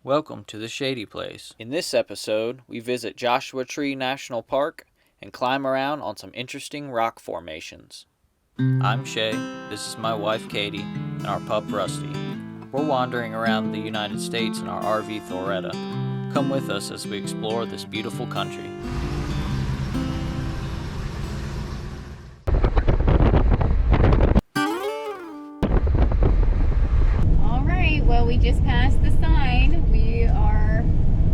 Welcome to the Shady Place. In this episode, we visit Joshua Tree National Park and climb around on some interesting rock formations. I'm Shay, this is my wife Katie, and our pup Rusty. We're wandering around the United States in our RV Thoretta. Come with us as we explore this beautiful country. Well, we just passed the sign. We are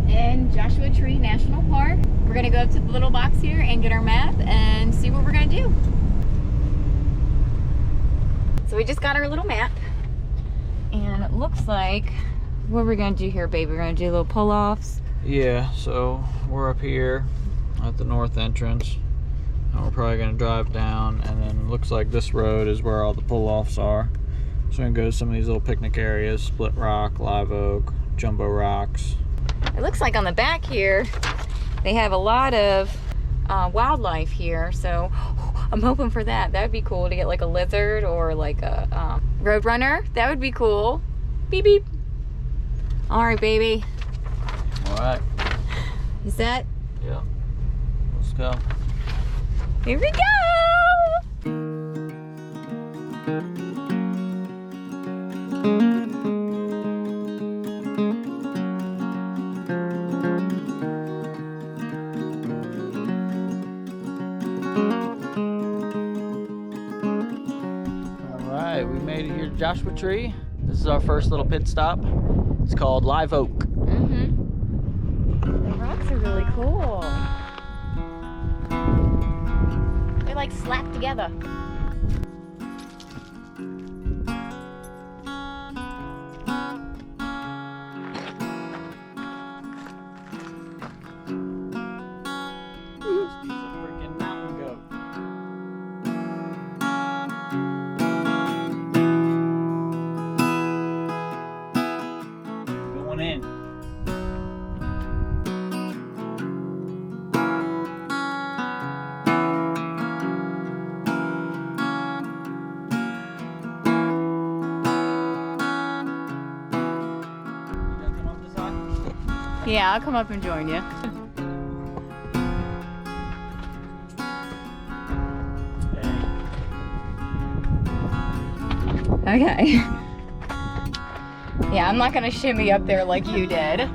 in Joshua Tree National Park. We're going to go up to the little box here and get our map and see what we're going to do. So we just got our little map. And it looks like, what are we going to do here, babe? We're going to do little pull-offs. Yeah, so we're up here at the north entrance. And we're probably going to drive down, and then it looks like this road is where all the pull-offs are. So we're going to go to some of these little picnic areas, Split Rock, Live Oak, Jumbo Rocks. It looks like on the back here, they have a lot of wildlife here. So I'm hoping for that. That would be cool to get like a lizard or like a roadrunner. That would be cool. Beep, beep. All right, baby. All right. You set? Yeah. Let's go. Here we go. Alright, we made it here to Joshua Tree. This is our first little pit stop. It's called Live Oak. The rocks are really cool. They're like slapped together. Yeah, I'll come up and join you. Okay. Yeah, I'm not gonna shimmy up there like you did.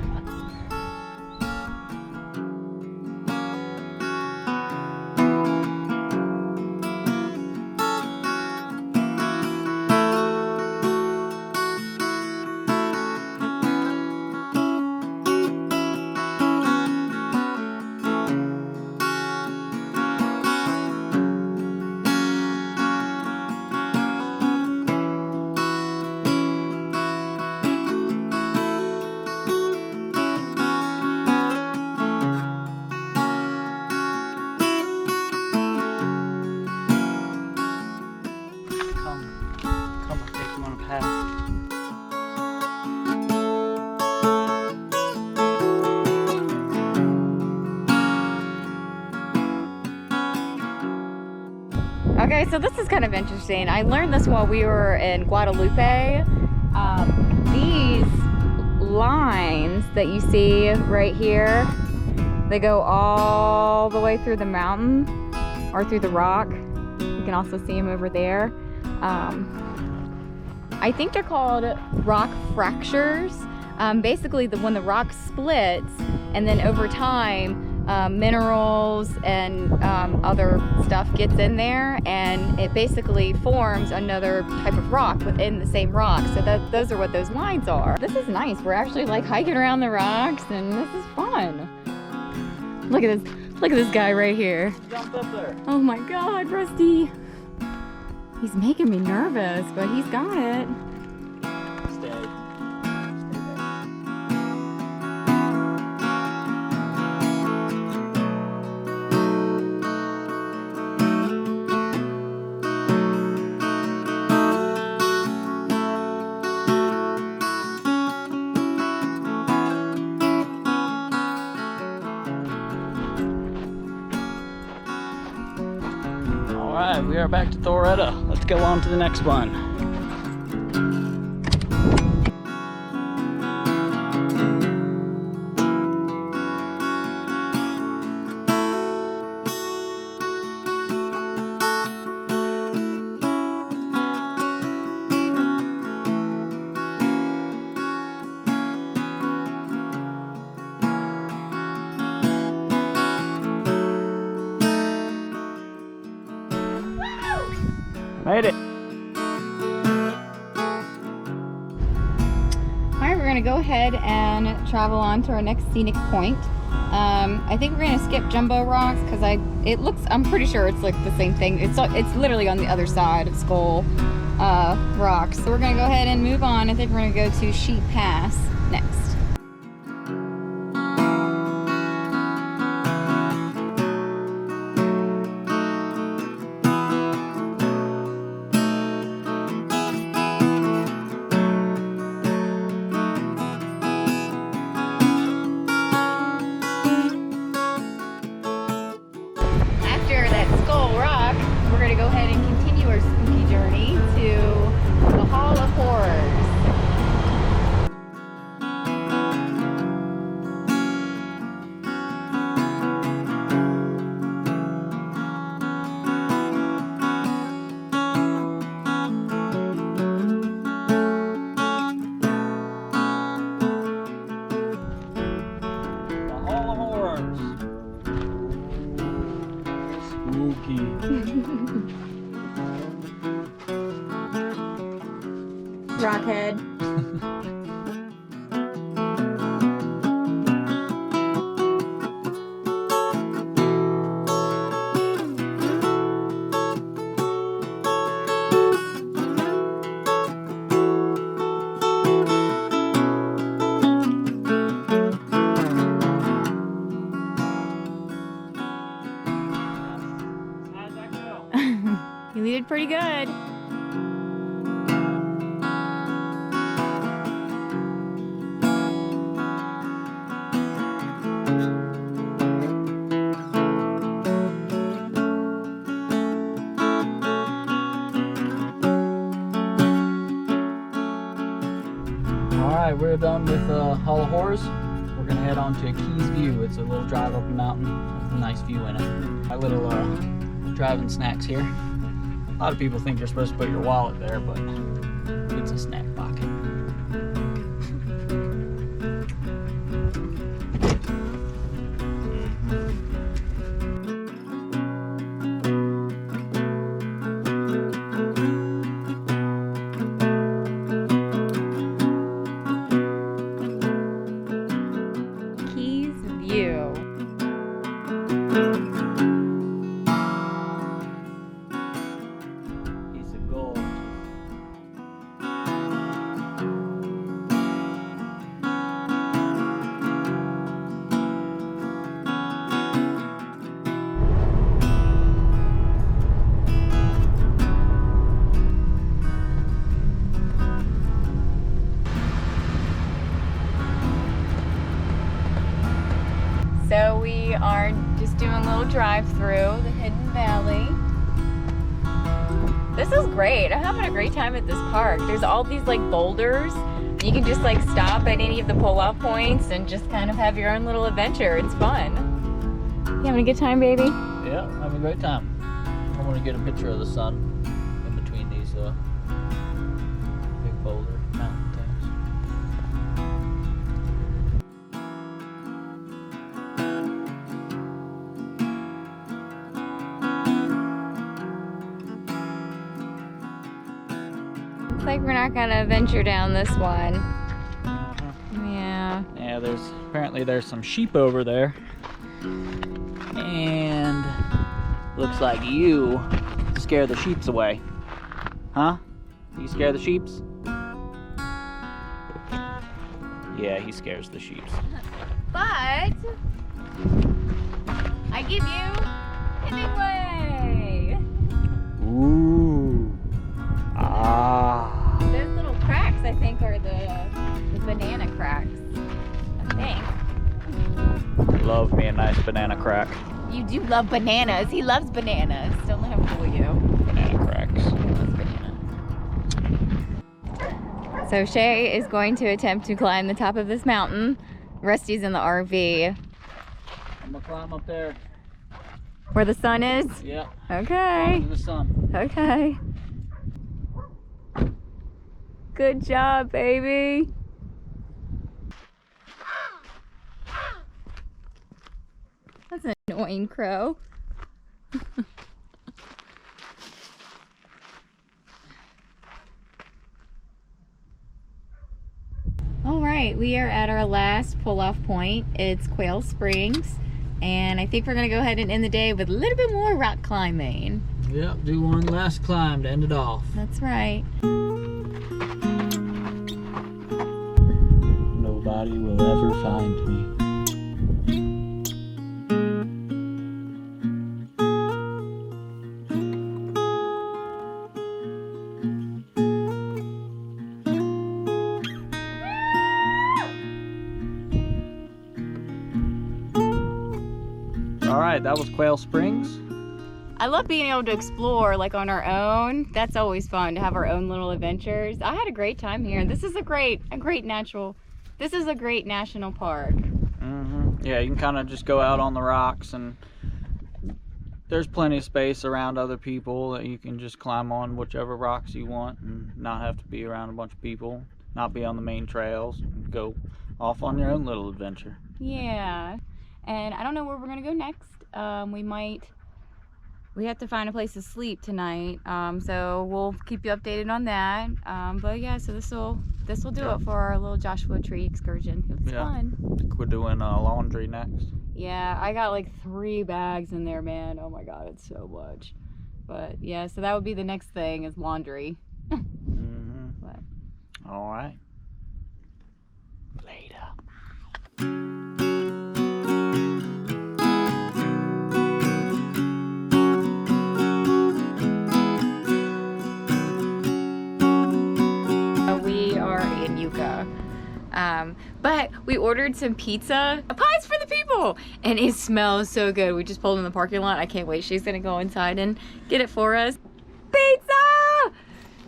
Okay, so this is kind of interesting. I learned this while we were in Guadalupe. These lines that you see right here, they go all the way through the mountain or through the rock. You can also see them over there. I think they're called rock fractures. Basically, when the rock splits, and then over time, minerals and other stuff gets in there, and it basically forms another type of rock within the same rock. So those are what those lines are. This is nice. We're actually like hiking around the rocks, and this is fun. Look at this. Look at this guy right here. Jump up there. Oh my God, Rusty. He's making me nervous, but he's got it. Stay. Alright, we are back to Thoretta. Let's go on to the next one. gonna go ahead and travel on to our next scenic point. I think we're gonna skip Jumbo Rocks because I'm pretty sure it's like the same thing. It's literally on the other side of Skull Rocks. So we're gonna go ahead and move on. I think we're gonna go to Sheep Pass next. We're going to go ahead and continue our spooky journey to the Hall of Horrors. The Hall of Horrors. Spooky. Rockhead. How'd that go? You did pretty good. Alright, we're done with Hall of Horrors. We're gonna head on to Keys View. It's a little drive up a mountain with a nice view in it. My little driving snacks here. A lot of people think you're supposed to put your wallet there, but it's a snack pocket. Keys View. Piece of gold. So we are just doing a little drive through the Hidden Valley. This is great. I'm having a great time at this park. There's all these like boulders. You can just like stop at any of the pull-off points and just kind of have your own little adventure. It's fun. You having a good time, baby? Yeah, having a great time. I want to get a picture of the sun in between these big boulder mountain things. Looks like we're not gonna venture down this one. Yeah. Yeah, apparently there's some sheep over there. And looks like you scare the sheeps away. Huh? You scare the sheeps? Yeah, he scares the sheeps. But I give you Hemingway. Ooh. Ah. Those little cracks, I think, are the banana cracks. I think. Love me a nice banana crack. You do love bananas. He loves bananas. Don't let him fool you. Banana cracks. He loves bananas. So Shay is going to attempt to climb the top of this mountain. Rusty's in the RV. I'm gonna climb up there. Where the sun is? Yeah. Okay. To the sun. Okay. Good job, baby. That's an annoying crow. All right, we are at our last pull-off point. It's Quail Springs, and I think we're gonna go ahead and end the day with a little bit more rock climbing. Yep, do one last climb to end it off. That's right. Nobody will ever find me. All right, that was Quail Springs. I love being able to explore like on our own. That's always fun to have our own little adventures. I had a great time here. This is a great national park. Yeah, you can kind of just go out on the rocks, and there's plenty of space around other people that you can just climb on whichever rocks you want and not have to be around a bunch of people, not be on the main trails, and go off on your own little adventure. Yeah, and I don't know where we're gonna go next. We have to find a place to sleep tonight, so we'll keep you updated on that. But yeah, so this will do it for our little Joshua Tree excursion. It was fun. I think we're doing laundry next. Yeah, I got like 3 bags in there, man. Oh my god, it's so much. But yeah, so that would be the next thing is laundry. But. All right. Later. But we ordered some pizza, pies for the people, and it smells so good. We just pulled in the parking lot. I can't wait. She's gonna go inside and get it for us. Pizza!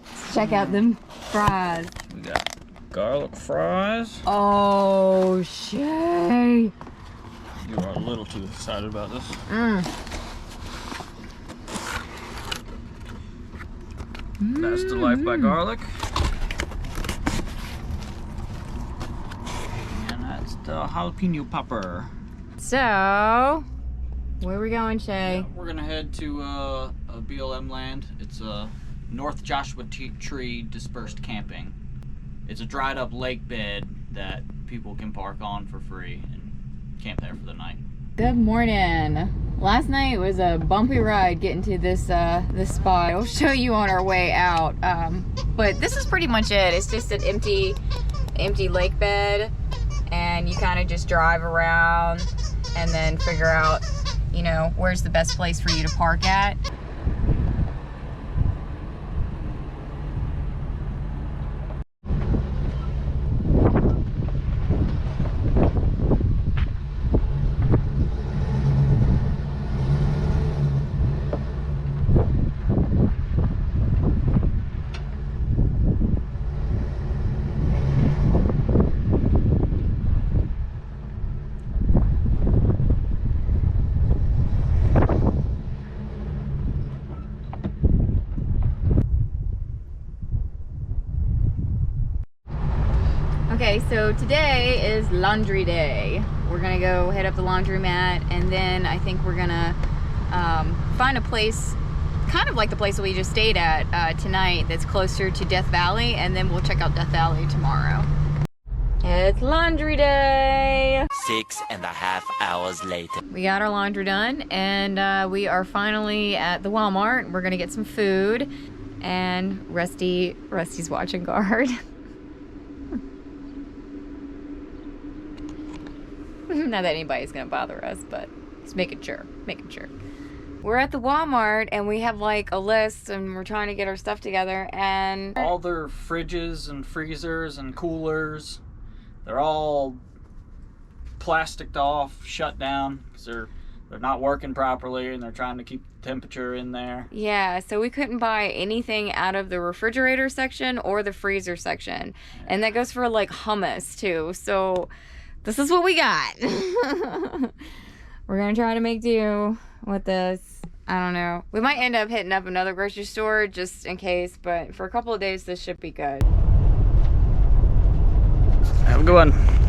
Let's check out them fries. We got garlic fries. Oh, Shay. You are a little too excited about this. That's the Life by Garlic. The jalapeno popper. So, where are we going, Shay? Yeah, we're gonna head to a BLM land. It's a North Joshua Tree dispersed camping. It's a dried up lake bed that people can park on for free and camp there for the night. Good morning. Last night was a bumpy ride getting to this spot. I'll show you on our way out. But this is pretty much it. It's just an empty lake bed. And you kind of just drive around and then figure out, you know, where's the best place for you to park at. Okay, so today is laundry day. We're gonna go head up the laundromat, and then I think we're gonna find a place, kind of like the place that we just stayed at tonight, that's closer to Death Valley, and then we'll check out Death Valley tomorrow. It's laundry day! 6.5 hours later. We got our laundry done, and we are finally at the Walmart. We're gonna get some food, and Rusty's watching guard. Not that anybody's gonna bother us, but just making sure. We're at the Walmart and we have like a list and we're trying to get our stuff together, and all their fridges and freezers and coolers, they're all plasticed off, shut down, because they're not working properly and they're trying to keep the temperature in there. Yeah, so we couldn't buy anything out of the refrigerator section or the freezer section. And that goes for like hummus too. So this is what we got. We're gonna try to make do with this. I don't know. We might end up hitting up another grocery store just in case, but for a couple of days this should be good. Have a good one.